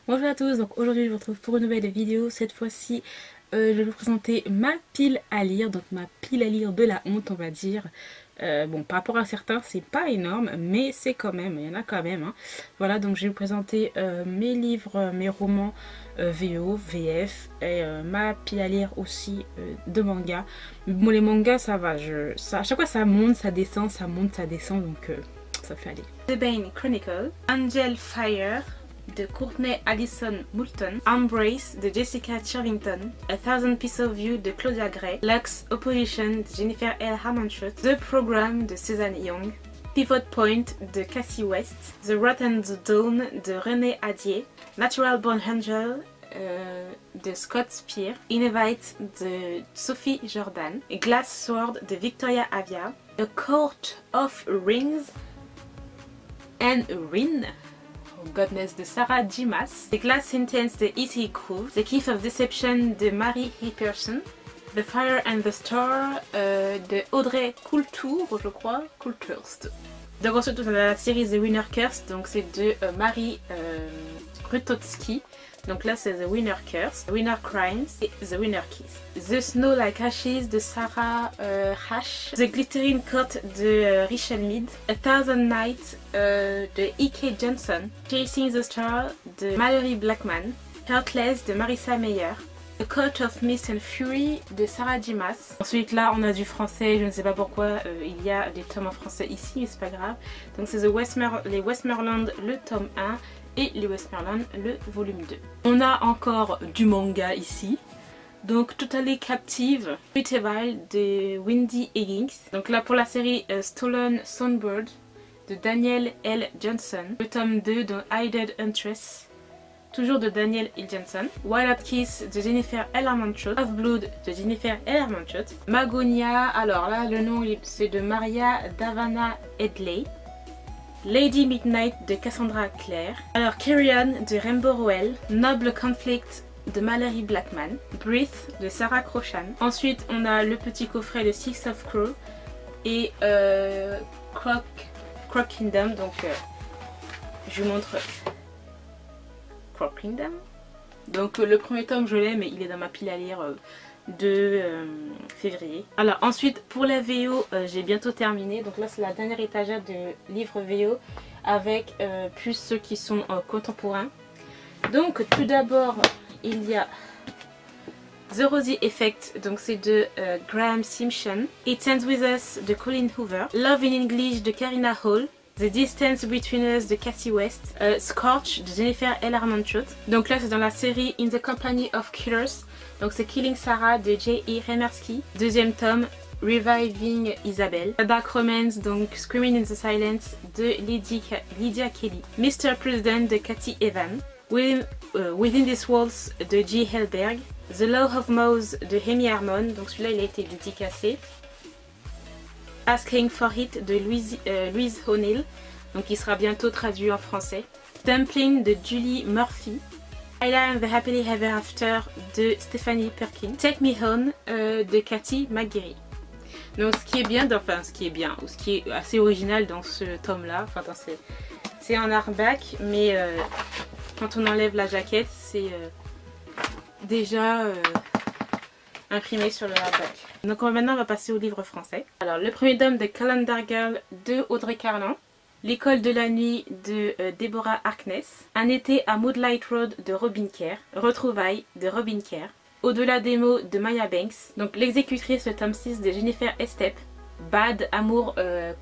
Bonjour à tous, donc aujourd'hui je vous retrouve pour une nouvelle vidéo. Cette fois-ci je vais vous présenter ma pile à lire, donc ma pile à lire de la honte on va dire. Bon, par rapport à certains c'est pas énorme mais c'est quand même, il y en a quand même hein. Voilà, donc je vais vous présenter mes livres, mes romans VO, VF et ma pile à lire aussi de manga. Bon, les mangas ça va, à chaque fois ça monte, ça descend, ça monte, ça descend, donc ça fait aller. The Bane Chronicle, Angel Fire de Courtney Allison Moulton, Embrace de Jessica Chivington, A Thousand Pieces of You de Claudia Gray, Lux Opposition de Jennifer L. Harmonshot, The Program de Suzanne Young, Pivot Point de Cassie West, The Rotten Dawn de René Adier, Natural Born Angel de Scott Spear, Innovate de Sophie Jordan, Glass Sword de Victoria Avia, A Court of Rings and Rin, Godness de Sarah Dimas, The Glass Sentence de E.T. Cool, The Keef of Deception de Mary Hipperson, The Fire and the Star de Audrey Coultour, je crois, Coulthurst. Donc ensuite on a la série The Winner Curse, donc c'est de Marie Rutowski. Donc là c'est The Winner Curse, The Winner Crimes et The Winner Kiss. The Snow Like Ashes de Sarah Hash, The Glittering Court de Rachel Mead, A Thousand Nights de E.K. Johnson, Chasing the Star de Mallory Blackman, Heartless de Marissa Meyer, The Court of Mist and Fury de Sarah Dimas. Ensuite là on a du français, je ne sais pas pourquoi il y a des tomes en français ici mais c'est pas grave. Donc c'est les Westmoreland le tome 1 et les Westmoreland le volume 2. On a encore du manga ici. Donc Totally Captive, Prettyville de Wendy Higgins. Donc là pour la série Stolen Songbird de Daniel L. Johnson. Le tome 2 de Hidden Huntress, toujours de Daniel L. Johnson. Wild Kiss de Jennifer L. Harmonshot. Of Blood de Jennifer L. Harmonshot. Magonia, alors là le nom c'est de Maria Davana Hedley. Lady Midnight de Cassandra Clare. Alors Carry On de Rainbow Rowell. Noble Conflict de Mallory Blackman. Breath de Sarah Crochan. Ensuite on a le petit coffret de Six of Crow et Croc Kingdom. Donc je vous montre Croc Kingdom. Donc le premier tome je l'ai mais il est dans ma pile à lire de février. Alors ensuite pour la VO j'ai bientôt terminé, donc là c'est la dernière étagère de livres VO avec plus ceux qui sont contemporains. Donc tout d'abord il y a The Rosie Effect, donc c'est de Graham Simpson, It Ends With Us de Colin Hoover, Love in English de Karina Hall, The Distance Between Us de Cassie West, Scorch de Jennifer L. Harmonshot. Donc là c'est dans la série In the Company of Killers. Donc c'est Killing Sarah de J.E. Remersky. Deuxième tome, Reviving Isabel. Dark Romance, donc Screaming in the Silence de Lydia Kelly. Mr. President de Cathy Evan. Within These Walls de J. Helberg. The Law of Mouse de Amy Harmon. Donc celui-là il a été dédicacé. Asking for It de Louise O'Neill. Donc il sera bientôt traduit en français. Dumpling de Julie Murphy. Ayla and the Happily Ever After de Stephanie Perkins. Take Me Home de Cathy McGarry. Donc ce qui est bien, ou ce qui est assez original dans ce tome là, enfin c'est en hardback mais quand on enlève la jaquette c'est déjà imprimé sur le hardback. Donc maintenant on va passer au livre français. Alors le premier tome de Calendar Girl de Audrey Carlan. L'école de la nuit de Deborah Harkness. Un été à Moonlight Road de Robin Kerr. Retrouvailles de Robin Kerr. Au-delà des mots de Maya Banks. Donc l'exécutrice, le tome 6 de Jennifer Estep. Bad, amour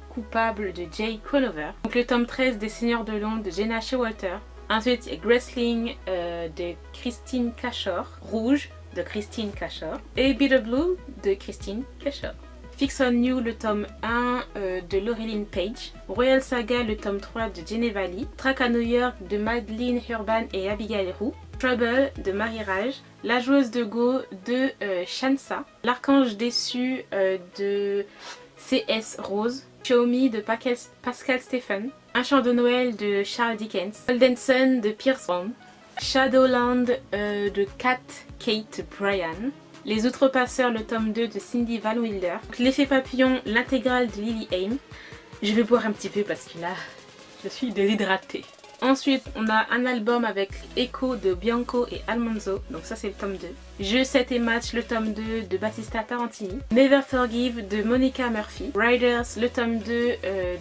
coupable de Jay Conover. Donc le tome 13 des Seigneurs de l'ombre de Jenna Showalter. Ensuite Grassling de Christine Cachor. Rouge de Christine Cachor. Et Bitter Blue de Christine Cachor. Fix on You, le tome 1 de Laureline Page. Royal Saga, le tome 3 de Geneva Lee. Track à New York de Madeleine Urban et Abigail Roux. Trouble de Marie Rage. La joueuse de Go de Shansa. L'archange déçu de C.S. Rose. Show Me de Pascal Stephen. Un chant de Noël de Charles Dickens. Golden Sun de Pierce Brown. Shadowland de Kate Bryan. Les Outrepasseurs, le tome 2 de Cindy Van Wilder. L'effet papillon, l'intégrale de Lily Aim. Je vais boire un petit peu parce que là, je suis déshydratée. Ensuite, on a un album avec Echo de Bianco et Almanzo. Donc ça, c'est le tome 2. Jeux 7 et Match, le tome 2 de Battista Tarantini. Never Forgive de Monica Murphy. Riders, le tome 2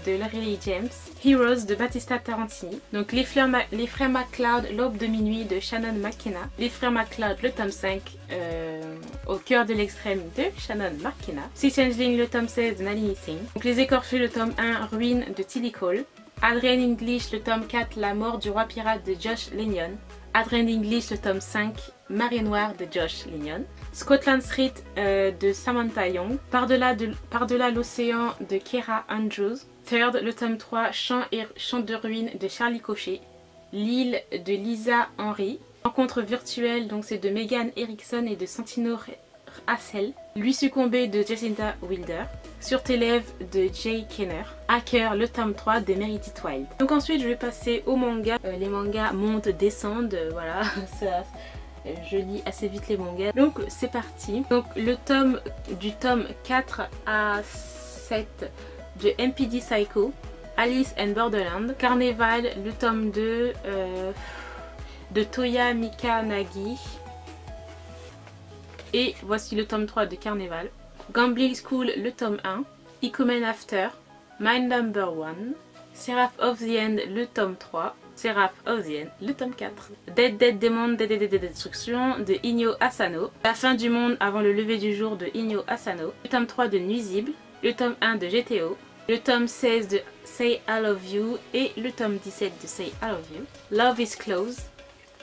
de Larry James. Heroes de Battista Tarantini. Donc les frères MacLeod, L'aube de minuit de Shannon McKenna. Les frères MacLeod, le tome 5 au cœur de l'extrême de Shannon McKenna. Six Changeling, le tome 16 de Nalini Singh. Donc les écorchés, le tome 1 Ruine de Tilly Cole. Adrian English, le tome 4 La mort du roi pirate de Josh Lennon. Adrian English, le tome 5 Marée noire de Josh Lennon. Scotland Street de Samantha Young. Par-delà l'océan de Kera Andrews. Third, le tome 3 Chant de ruines de Charlie Cochet. L'île de Lisa Henry. Rencontre virtuelle, donc c'est de Megan Erickson et de Santino Hassel. Lui succomber de Jacinta Wilder. Sur tes lèvres de Jay Kenner. Hacker, le tome 3 de Meredith Wild. Donc ensuite je vais passer au manga. Les mangas montent, descendent, voilà. Je lis assez vite les mangas. Donc c'est parti. Donc le tome du tome 4 à 7 de MPD Psycho. Alice and Borderland. Carnival, le tome 2 de Toya Mikanagi. Et voici le tome 3 de Carnival. Gambling School, le tome 1. Ikumen After. Mind Number 1. Seraph of the End, le tome 3. Seraph of the End, le tome 4. Dead Demon, Dead Destruction de Inyo Asano. La fin du monde avant le lever du jour de Inyo Asano. Le tome 3 de Nuisible. Le tome 1 de GTO. Le tome 16 de Say I Love You. Et le tome 17 de Say I Love You. Love is Close.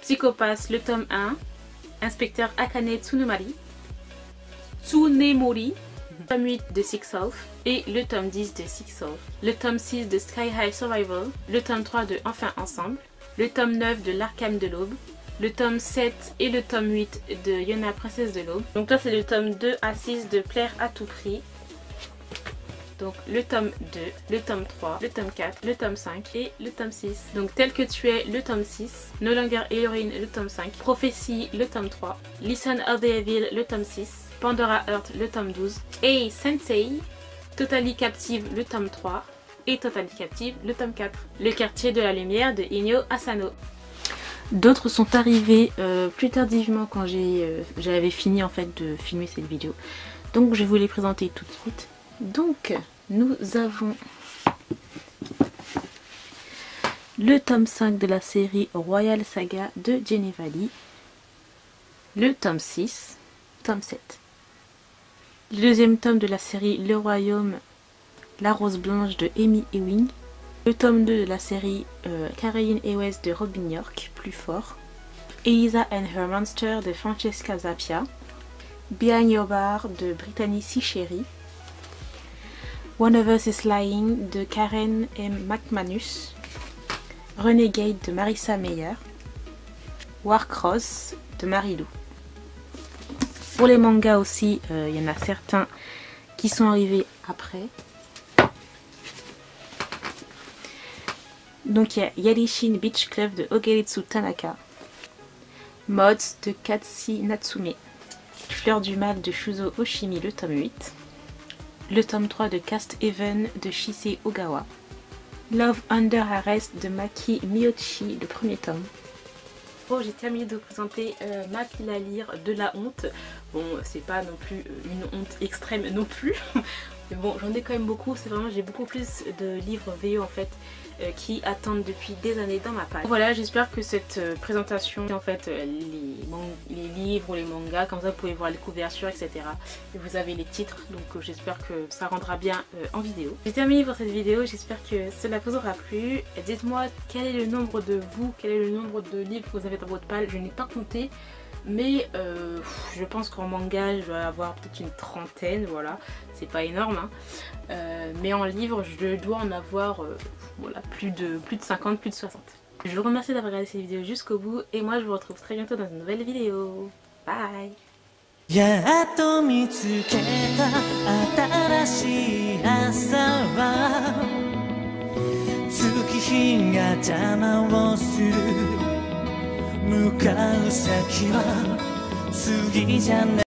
Psychopath, le tome 1. Inspecteur Akane Tsunemori. Le tome 8 de Six Off et le tome 10 de Six Off. Le tome 6 de Sky High Survival. Le tome 3 de Enfin Ensemble. Le tome 9 de L'Arkham de l'Aube. Le tome 7 et le tome 8 de Yona Princesse de l'Aube. Donc là c'est le tome 2 à 6 de Plaire à tout prix. Donc le tome 2, le tome 3, le tome 4, le tome 5 et le tome 6. Donc Tel que tu es, le tome 6. No Longer Heroine, le tome 5. Prophétie, le tome 3. Listen of the Evil, le tome 6. Pandora Heart, le tome 12. Et Sensei, Totally Captive, le tome 3. Et Totally Captive, le tome 4. Le quartier de la lumière de Inyo Asano. D'autres sont arrivés plus tardivement quand j'avais fini en fait de filmer cette vidéo. Donc je vais vous les présenter tout de suite. Donc nous avons le tome 5 de la série Royal Saga de Genevali. Le tome 6, tome 7. Le deuxième tome de la série Le Royaume, La Rose Blanche de Amy Ewing. Le tome 2 de la série Caroline et West de Robin York, plus fort. Elisa and Her Monster de Francesca Zappia. Behind Your Bar de Brittany C. Sherry. One of Us is Lying de Karen M. McManus. Renegade de Marissa Meyer. Warcross de Marilou. Pour les mangas aussi, il y en a certains qui sont arrivés après. Donc il y a Yarishin Beach Club de Ogeritsu Tanaka. Mods de Katsi Natsume. Fleur du mal de Shuzo Oshimi, le tome 8. Le tome 3 de Cast Even de Shisei Ogawa. Love Under Arrest de Maki Miyoshi, le premier tome. Bon, j'ai terminé de vous présenter ma pile à lire de la honte. Bon, c'est pas non plus une honte extrême non plus. Mais bon, j'en ai quand même beaucoup. C'est vraiment, j'ai beaucoup plus de livres VO en fait qui attendent depuis des années dans ma page. Voilà, j'espère que cette présentation, en fait, les livres ou les mangas, comme ça vous pouvez voir les couvertures, etc. Et vous avez les titres, donc j'espère que ça rendra bien en vidéo. J'ai terminé pour cette vidéo, j'espère que cela vous aura plu. Dites-moi quel est le nombre de quel est le nombre de livres que vous avez dans votre pile. Je n'ai pas compté. Mais je pense qu'en manga je dois avoir peut-être une trentaine, voilà, c'est pas énorme hein. Mais en livre je dois en avoir voilà, plus de 50, plus de 60. Je vous remercie d'avoir regardé cette vidéo jusqu'au bout et moi je vous retrouve très bientôt dans une nouvelle vidéo. Bye. やっと見つけた新しい朝は月日が邪魔をする向かう先は次じゃない